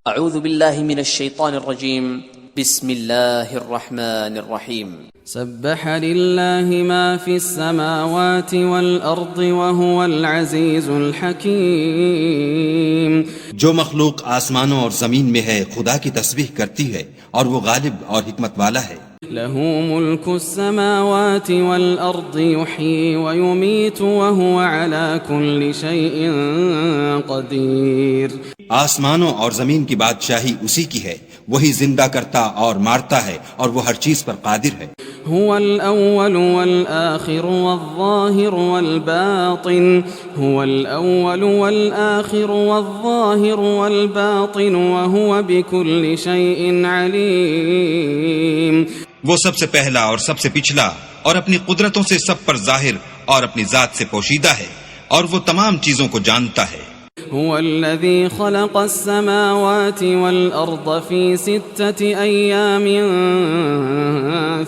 اعوذ باللہ من الشیطان الرجیم بسم اللہ الرحمن الرحیم سبح للہ ما فی السماوات والارض وهو العزیز الحکیم. جو مخلوق آسمانوں اور زمین میں ہے خدا کی تسبیح کرتی ہے اور وہ غالب اور حکمت والا ہے. له ملك السماوات والأرض يحيي ويميت وهو على كل شيء قدير. آسمانوں اور زمین کی بادشاہی اسی کی ہے، وہی زندہ کرتا اور مارتا ہے اور وہ ہر چیز پر قادر ہے. هو الأول والآخر والظاهر والباطن هو الأول والآخر والظاهر والباطن وهو بكل شيء عليم. وہ سب سے پہلا اور سب سے پچھلا اور اپنی قدرتوں سے سب پر ظاہر اور اپنی ذات سے پوشیدہ ہے اور وہ تمام چیزوں کو جانتا ہے. هو الذي خلق السماوات والأرض في 6 أيام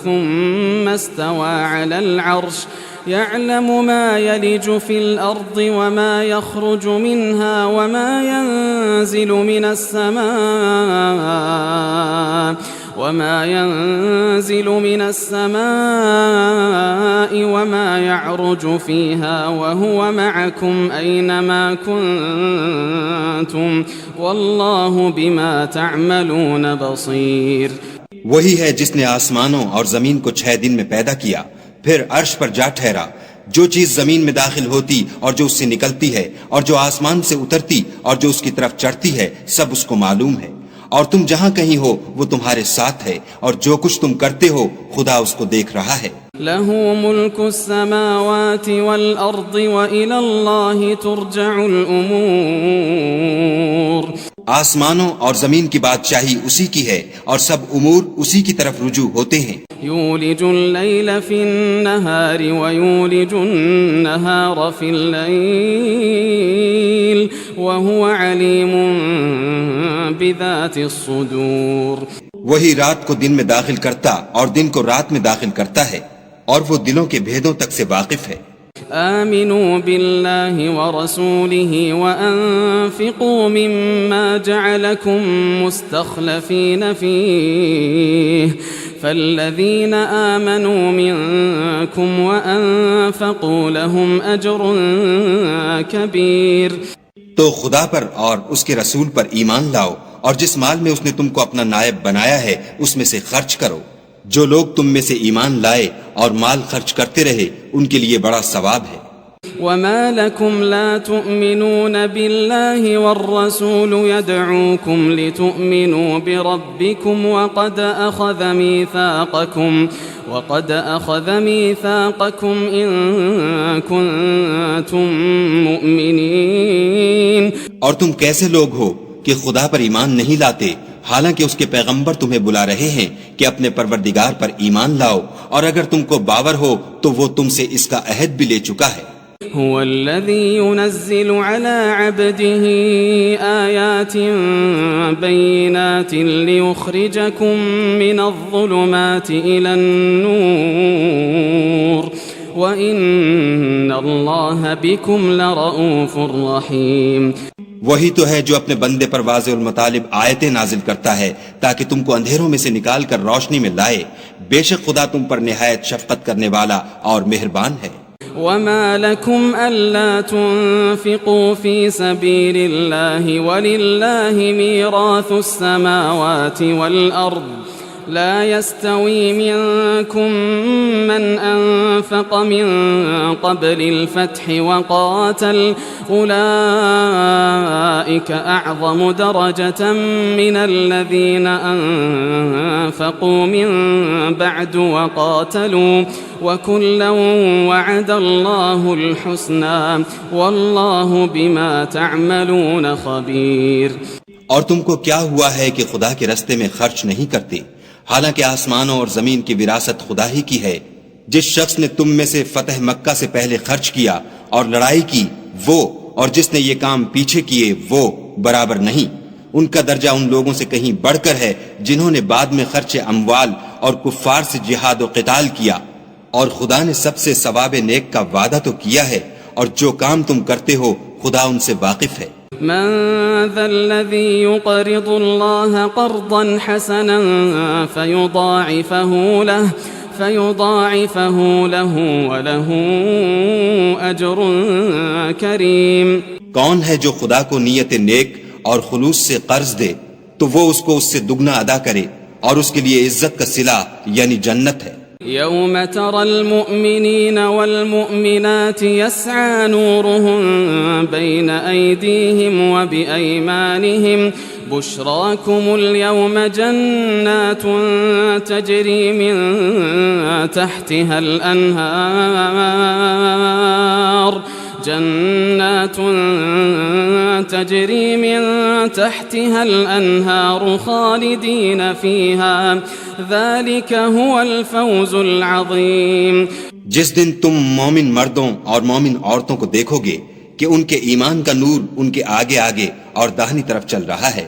ثم استوى على العرش يعلم ما يلج في الأرض وما يخرج منها وما ينزل من السماء وما يعرج فيها وهو معكم أينما كنتم والله بما تعملون بصير. وہی ہے جس نے آسمانوں اور زمین کو 6 دن میں پیدا کیا، پھر عرش پر جا ٹھہرا. جو چیز زمین میں داخل ہوتی اور جو اس سے نکلتی ہے اور جو آسمان سے اترتی اور جو اس کی طرف چڑھتی ہے سب اس کو معلوم ہے. اور تم جہاں کہیں ہو وہ تمہارے ساتھ ہے اور جو کچھ تم کرتے ہو خدا اس کو دیکھ رہا ہے. له ملك السماوات والأرض وإلى الله ترجع الأمور. آسمانوں اور زمین کی بادشاہی اسی کی ہے اور سب امور اسی کی طرف رجوع ہوتے ہیں. يولج الليل في النهار ويولج النهار في الليل وهو عليم بذات الصدور. وہی رات کو دن میں داخل کرتا اور دن کو رات میں داخل کرتا ہے اور وہ دلوں کے بھیدوں تک سے واقف ہے. آمنوا بالله ورسوله وأنفقوا مما جعلكم مستخلفين فيه فالذين آمنوا منكم وأنفقوا لهم أجر كبير. تو خدا پر اور اس کے رسول پر ایمان لاؤ اور جس مال میں اس نے تم کو اپنا نائب بنایا ہے اس میں سے خرچ کرو. جو لوگ تم میں سے ایمان لائے اور مال خرچ کرتے رہے ان کے لیے بڑا ثواب ہے. وما لكم لا تؤمنون بالله والرسول يدعوكم لتؤمنوا بربكم وقد أخذ ميثاقكم إن كنتم مؤمنين. اور تم کیسے لوگ ہو کہ خدا پر ایمان نہیں لاتے حالانکہ اس کے پیغمبر تمہیں بلا رہے ہیں کہ اپنے پروردگار پر ایمان لاؤ، اور اگر تم کو باور ہو تو وہ تم سے اس کا عہد بھی لے چکا ہے. هو الذي ينزل على عبده آيات بينات ليخرجكم من الظلمات إلى النور وإن الله بكم لرؤوف رحيم. وہی تو ہے جو اپنے بندے پر واضح المطالب آیتیں نازل کرتا ہے تاکہ تم کو اندھیروں میں سے نکال کر روشنی میں لائے. بے شک خدا تم پر نہایت شفقت کرنے والا اور مہربان ہے. وما لكم ألا تنفقوا في سبيل الله ولله ميراث السماوات والأرض لا يستوي منكم من أنفق من قبل الفتح وقاتل أولئك أعظم درجة من الذين أنفقوا من بعد وقاتلوا وكلا وعد الله الحسنى والله بما تعملون خبير. اور تم کو کیا ہوا ہے کہ خدا کے راستے میں خرچ نہیں کرتے حالانکہ آسمانوں اور زمین کی وراثت خدا ہی کی ہے. جس شخص نے تم میں سے فتح مکہ سے پہلے خرچ کیا اور لڑائی کی وہ اور جس نے یہ کام پیچھے کیے وہ برابر نہیں. ان کا درجہ ان لوگوں سے کہیں بڑھ کر ہے جنہوں نے بعد میں خرچ اموال اور کفار سے جہاد و قتال کیا. اور خدا نے سب سے ثواب نیک کا وعدہ تو کیا ہے اور جو کام تم کرتے ہو خدا ان سے واقف ہے. من ذا الذي يقرض الله قرضا حسنا فيضاعفه له وله أجر كريم. کون ہے جو خدا کو نیت نیک اور خلوص سے قرض دے تو وہ اس کو اس سے دگنا ادا کرے اور اس کے لیے عزت کا صلہ یعنی جنت ہے. يوم ترى المؤمنين والمؤمنات يسعى نورهم بين أيديهم وبأيمانهم بشراكم اليوم جنات تجري من تحتها الأنهار خالدين فيها ذلك هو الفوز العظيم. جس دن تم مومن مردوں اور مومن عورتوں کو دیکھو گے کہ ان کے ایمان کا نور ان کے آگے آگے اور داہنی طرف چل رہا ہے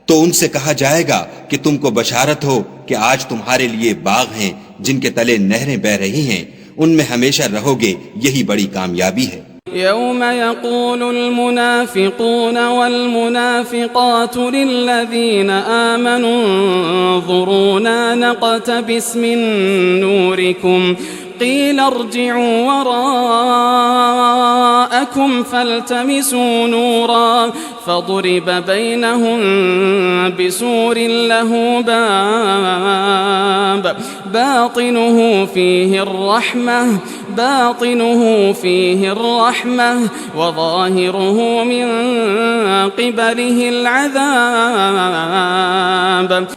تو ان سے کہا جائے گا کہ تم کو بشارت ہو کہ آج تمہارے لیے باغ ہیں جن کے تلے نہریں بہ رہی ہیں، ان میں ہمیشہ رہو گے، یہی بڑی کامیابی ہے. يوم يقول المنافقون والمنافقات للذين آمنوا انظرونا نقتبس من نوركم قيل ارجعوا وراءكم فالتمسوا نورا فضرب بينهم بسور له باب باطنه فيه الرحمة وظاهره من قبله العذاب.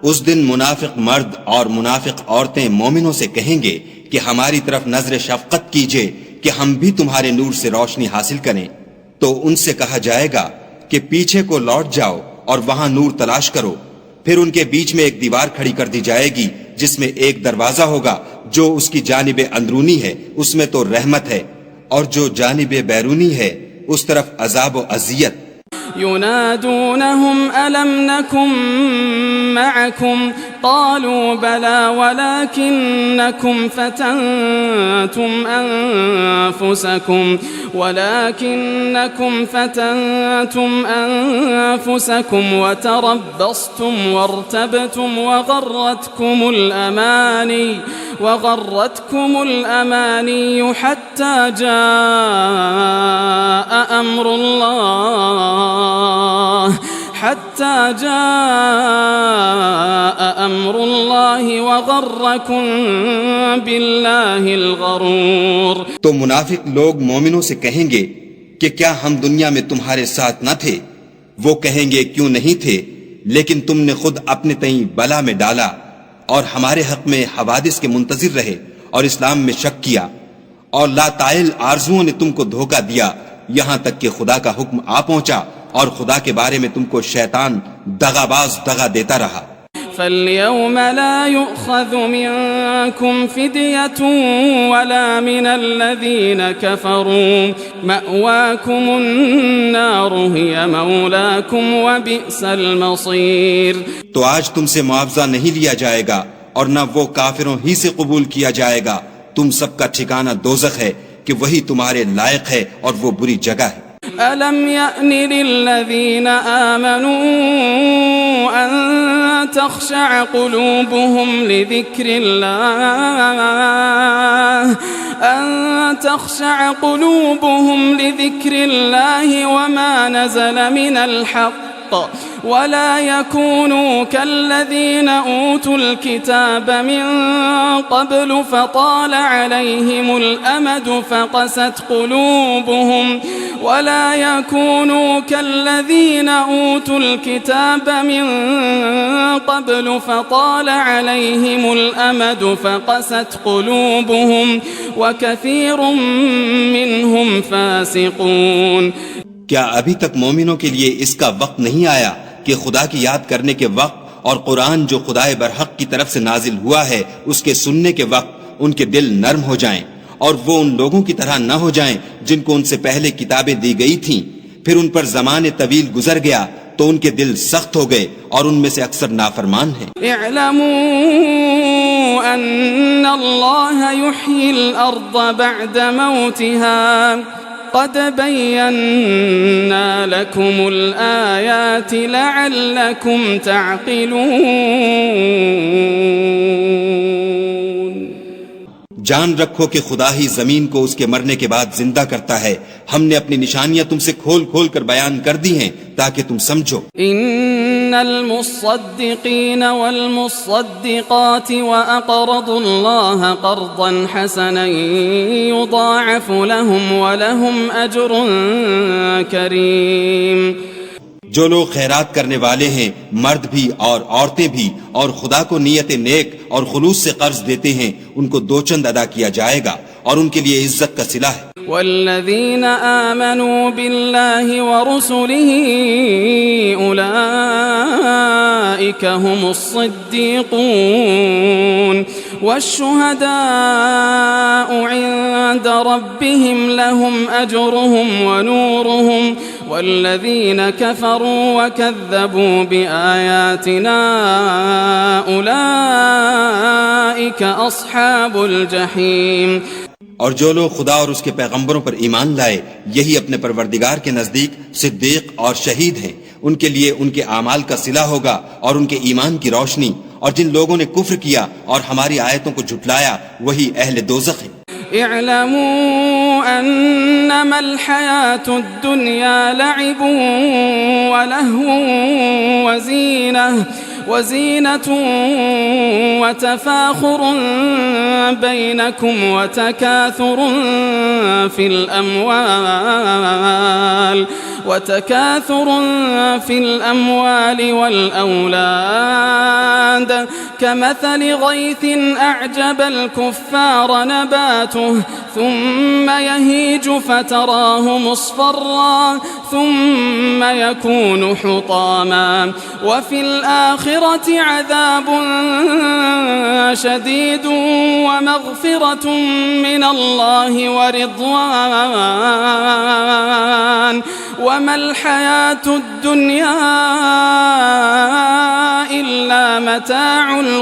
اس دن منافق مرد اور منافق عورتیں مومنوں سے کہیں گے کہ ہماری طرف نظر شفقت کیجئے کہ ہم بھی تمہارے نور سے روشنی حاصل کریں. تو ان سے کہا جائے گا کہ پیچھے کو لوٹ جاؤ اور وہاں نور تلاش کرو. پھر ان کے بیچ میں ایک دیوار کھڑی کر دی جائے گی جس میں ایک دروازہ ہوگا، جو اس کی جانب اندرونی ہے اس میں تو رحمت ہے اور جو جانب بیرونی ہے اس طرف عذاب و اذیت. ينادونهم ألم نكن معكم قالوا بلى ولكنكم فتنتم أنفسكم وتربصتم وارتبتم وغرتكم الأماني حتى جاء أمر الله وغركم بالله الغرور. تو منافق لوگ مومنوں سے کہیں گے کہ کیا ہم دنیا میں تمہارے ساتھ نہ تھے؟ وہ کہیں گے کیوں نہیں تھے، لیکن تم نے خود اپنے تئیں بلا میں ڈالا اور ہمارے حق میں حوادث کے منتظر رہے اور اسلام میں شک کیا، اور لا طائل آرزوؤں نے تم کو دھوکہ دیا یہاں تک کہ خدا کا حکم آ پہنچا اور خدا کے بارے میں تم کو شیطان دغاباز دغا دیتا رہا. فاليوم لا يؤخذ منكم فدية ولا من الذين كفروا مأواكم النار هي مولاكم وبئس المصير. تو آج تم سے معاوضہ نہیں لیا جائے گا اور نہ وہ کافروں ہی سے قبول کیا جائے گا. تم سب کا ٹھکانہ دوزخ ہے کہ وہی تمہارے لائق ہے اور وہ بری جگہ ہے. ألم يأن للذين آمنوا أن تخشع قلوبهم لذكر الله وما نزل من الحق ولا يكونوا كالذين أوتوا الكتاب من قبل فطال عليهم الأمد فقست قلوبهم وكثير منهم فاسقون. کیا ابھی تک مومنوں کے لیے اس کا وقت نہیں آیا کہ خدا کی یاد کرنے کے وقت اور قرآن جو خدائے برحق کی طرف سے نازل ہوا ہے اس کے سننے کے وقت ان کے دل نرم ہو جائیں اور وہ ان لوگوں کی طرح نہ ہو جائیں جن کو ان سے پہلے کتابیں دی گئی تھیں، پھر ان پر زمانے طویل گزر گیا تو ان کے دل سخت ہو گئے اور ان میں سے اکثر نافرمان ہیں. اعلموا ان اللہ یحیی الارض بعد موتها قد بينا لكم الآيات لعلكم تعقلون۔ جان رکھو کہ خدا ہی زمین کو اس کے مرنے کے بعد زندہ کرتا ہے۔ ہم نے اپنی نشانیاں تم سے کھول کھول کر بیان کر دی ہیں تاکہ تم سمجھو۔ ان المصدقین والمصدقات واقرضوا اللہ قرضا حسنا یضاعف لهم ولهم اجر کریم۔ جو لوگ خیرات کرنے والے ہیں، مرد بھی اور عورتیں بھی، اور خدا کو نیت نیک اور خلوص سے قرض دیتے ہیں، ان کو دو چند ادا کیا جائے گا اور ان کے لیے عزت کا صلہ ہے۔ والذین آمنوا باللہ ورسلہ اولئک هم الصدیقون والشہداء عند ربهم لهم اجرهم ونورهم والذین کفروا وکذبوا بآیاتنا اولئک اصحاب الجحیم۔ اور جو لوگ خدا اور اس کے پیغمبروں پر ایمان لائے، یہی اپنے پروردگار کے نزدیک صدیق اور شہید ہیں، ان کے لیے ان کے اعمال کا صلہ ہوگا اور ان کے ایمان کی روشنی، اور جن لوگوں نے کفر کیا اور ہماری آیتوں کو جھٹلایا وہی اہل دوزخ ہیں۔ اعلموا انما الحیاة الدنیا لعب ولہو وزینة وتفاخر بینکم وتکاثر في الأموال والأولاد كمثل غيث أعجب الكفار نباته ثم يهيج فتراه مصفرا ثم يكون حطاما وفي الآخرة عذاب شديد ومغفرة من الله ورضوان وما الحياة الدنيا إلا متاع الغرور۔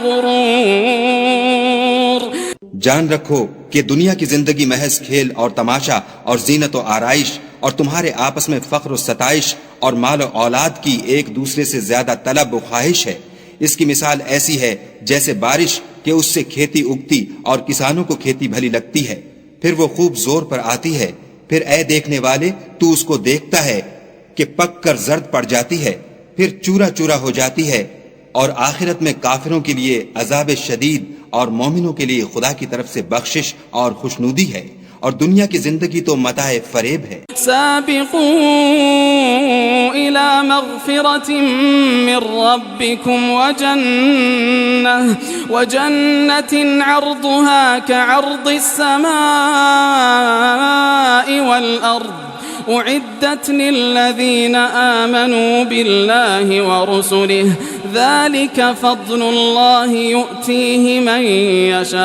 جان رکھو کہ دنیا کی زندگی محض کھیل اور تماشا اور زینت و آرائش اور تمہارے آپس میں فخر و ستائش اور مال و اولاد کی ایک دوسرے سے زیادہ طلب و خواہش ہے۔ اس کی مثال ایسی ہے جیسے بارش کہ اس سے کھیتی اگتی اور کسانوں کو کھیتی بھلی لگتی ہے، پھر وہ خوب زور پر آتی ہے، پھر اے دیکھنے والے تو اس کو دیکھتا ہے کہ پک کر زرد پڑ جاتی ہے، پھر چورا چورا ہو جاتی ہے، اور آخرت میں کافروں کے لیے عذاب شدید اور مومنوں کے لیے خدا کی طرف سے بخشش اور خوشنودی ہے، اور دنیا کی زندگی تو متاع فریب ہے۔ سابقوا الى مغفرة من ربكم وجنة عرضها كعرض السماء والأرض أعدت للذين آمنوا بالله ورسله ذلك فضل الله يؤتيه من يشاء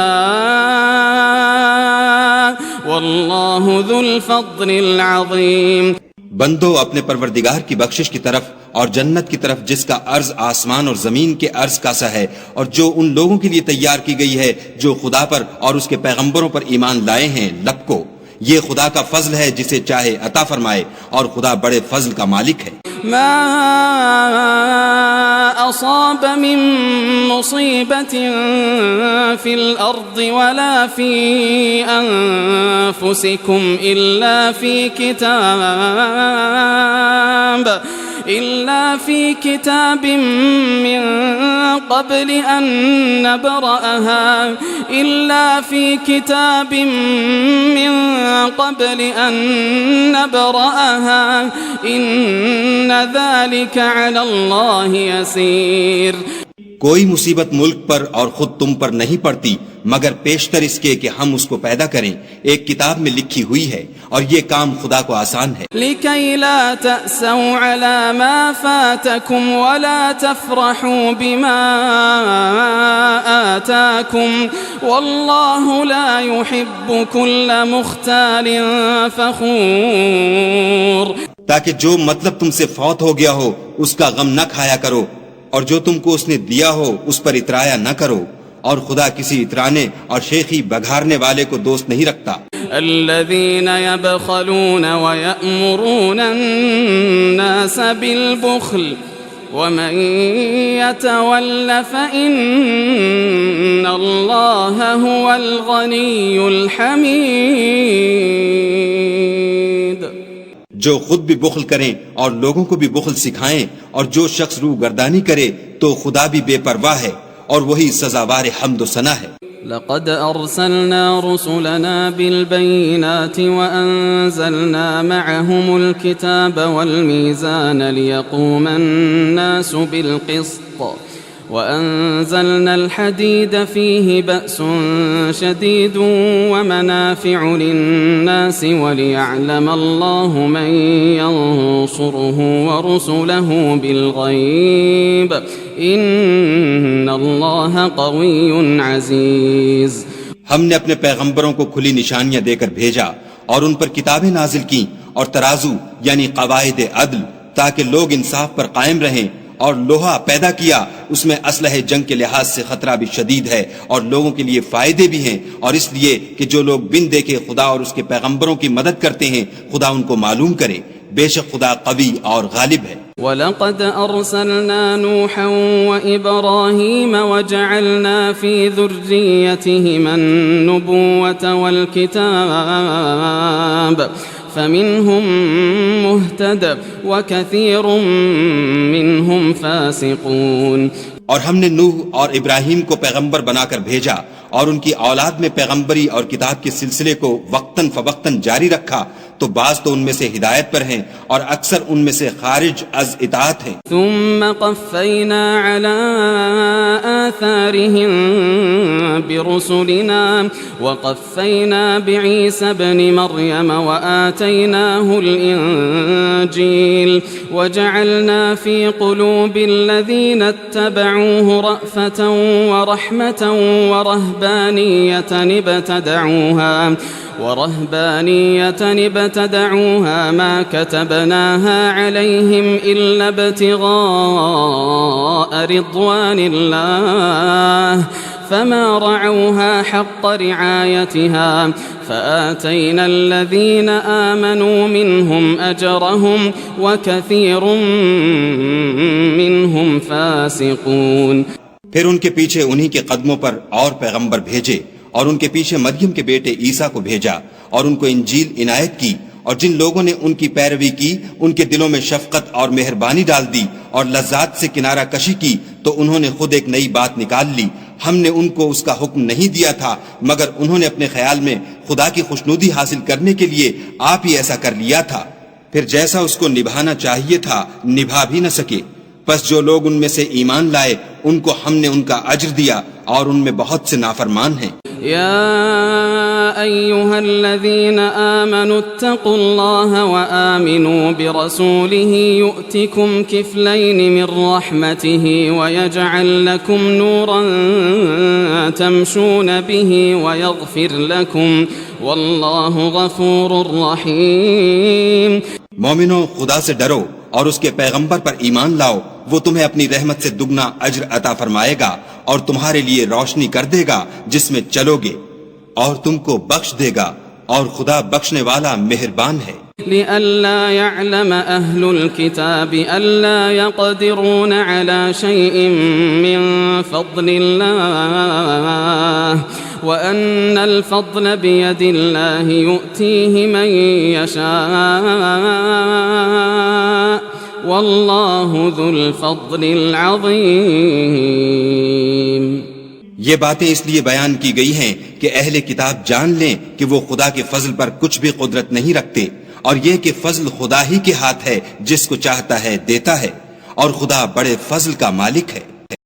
والله ذو الفضل العظيم۔ بندو اپنے پروردگار کی بخشش کی طرف اور جنت کی طرف جس کا عرض آسمان اور زمین کے عرض کا سا ہے، اور جو ان لوگوں کے لیے تیار کی گئی ہے جو خدا پر اور اس کے پیغمبروں پر ایمان لائے ہیں، لبکو یہ خدا کا فضل ہے جسے چاہے عطا فرمائے، اور خدا بڑے فضل کا مالک ہے۔ ما أصاب من مصيبة في الأرض ولا في أنفسكم إلا في كتاب من قبل أن نبرأها إن ذلك على الله يسير۔ کوئی مصیبت ملک پر اور خود تم پر نہیں پڑتی مگر پیشتر اس کے کہ ہم اس کو پیدا کریں، ایک کتاب میں لکھی ہوئی ہے، اور یہ کام خدا کو آسان ہے۔ لكي لا تأسوا على ما فاتكم ولا تفرحوا بما آتاكم والله لا يحب كل مختال فخور۔ تاکہ جو مطلب تم سے فوت ہو گیا ہو اس کا غم نہ کھایا کرو، اور جو تم کو اس نے دیا ہو اس پر اترایا نہ کرو، اور خدا کسی اترانے اور شیخی بگھارنے والے کو دوست نہیں رکھتا۔ الذين يبخلون ويأمرون الناس بالبخل ومن يتول فإن الله هو الغني الحميد. جو خود بھی بخل کریں اور لوگوں کو بھی بخل سکھائیں، اور جو شخص روح گردانی کرے تو خدا بھی بے پرواہ ہے اور وہی سزاوار حمد و ثنا ہے. لقد أرسلنا رسلنا بالبينات وأنزلنا معهم الكتاب والميزان ليقوم الناس بالقسط وأنزلنا الحديد فيه بأس شديد ومنافع للناس وليعلم الله من ينصره ورسله بالغيب إن الله قوي عزيز. ہم نے اپنے پیغمبروں کو کھلی نشانیاں دے کر بھیجا اور ان پر کتابیں نازل کی اور ترازو یعنی قواعد عدل تاکہ لوگ انصاف پر قائم رہیں، اور لوہا پیدا کیا، اس میں اسلحہ جنگ کے لحاظ سے خطرہ بھی شدید ہے اور لوگوں کے لیے فائدے بھی ہیں، اور اس لیے کہ جو لوگ بن دیکھے خدا اور اس کے پیغمبروں کی مدد کرتے ہیں خدا ان کو معلوم کرے، بے شک خدا قوی اور غالب ہے. وَلَقَدْ أَرْسَلْنَا نُوحًا وَإِبْرَاهِيمَ وَجَعَلْنَا فِي ذُرِّيَّتِهِمَا النُّبُوَّةَ وَالْكِتَابَ فَمِنْهُمْ مُهْتَدٍ وَكَثِيرٌ مِّنْهُمْ فَاسِقُونَ. اور ہم نے نوح اور ابراہیم کو پیغمبر بنا کر بھیجا اور ان کی اولاد میں پیغمبری اور کتاب کے سلسلے کو وقتاً فوقتاً جاری رکھا، تو بعض تو ان میں سے ہدایت پر ہیں اور اکثر ان میں سے خارج از اطاعت ہیں. ثم قفينا على آثارهم برسلنا وقفينا بعيسى ابن مريم وآتيناه الإنجيل وجعلنا في قلوب الذين اتبعوه رأفة ورحمة ورهبانية ابتدعوها ما كتبناها عليهم إلا ابتغاء رضوان الله فما رعوها حق رعايتها فآتينا الذين آمنوا منهم أجرهم وكثير منهم فاسقون. پھر ان کے پیچھے انہی کے قدموں پر اور پیغمبر بھیجے اور ان کے پیچھے مریم کے بیٹے عیسیٰ کو بھیجا اور ان کو انجیل عنایت کی، اور جن لوگوں نے ان کی پیروی کی ان کے دلوں میں شفقت اور مہربانی ڈال دی اور لذات سے کنارہ کشی کی، تو انہوں نے خود ایک نئی بات نکال لی. ہم نے ان کو اس کا حکم نہیں دیا تھا مگر انہوں نے اپنے خیال میں خدا کی خوشنودی حاصل کرنے کے لیے آپ ہی ایسا کر لیا تھا، پھر جیسا اس کو نبھانا چاہیے تھا نبھا بھی نہ سکے. پس جو لوگ ان میں سے ایمان لائے ان کو ہم نے ان کا اجر دیا اور ان میں بہت سے نافرمان ہیں. يا أيها الذين آمنوا اتقوا الله وآمنوا برسوله يؤتكم كفلين من رحمته ويجعل لكم نورا تمشون به ويغفر لكم والله غفور رحيم. مومنوں، خدا سے ڈرو اور اس کے پیغمبر پر ایمان لاؤ، وہ تمہیں اپنی رحمت سے دگنا اجر عطا فرمائے گا اور تمہارے لیے روشنی کر دے گا جس میں چلو گے، اور تم کو بخش دے گا، اور خدا بخشنے والا مہربان ہے. لئلا يعلم أهل الكتاب ألا يقدرون على شيء من فضل الله وأن الفضل بيد الله يؤتيه من يشاء والله ذو الفضل العظيم. یہ باتیں اس لیے بیان کی گئی ہیں کہ اہل کتاب جان لیں کہ وہ خدا کے فضل پر کچھ بھی قدرت نہیں رکھتے، اور یہ کہ فضل خدا ہی کے ہاتھ ہے، جس کو چاہتا ہے دیتا ہے، اور خدا بڑے فضل کا مالک ہے.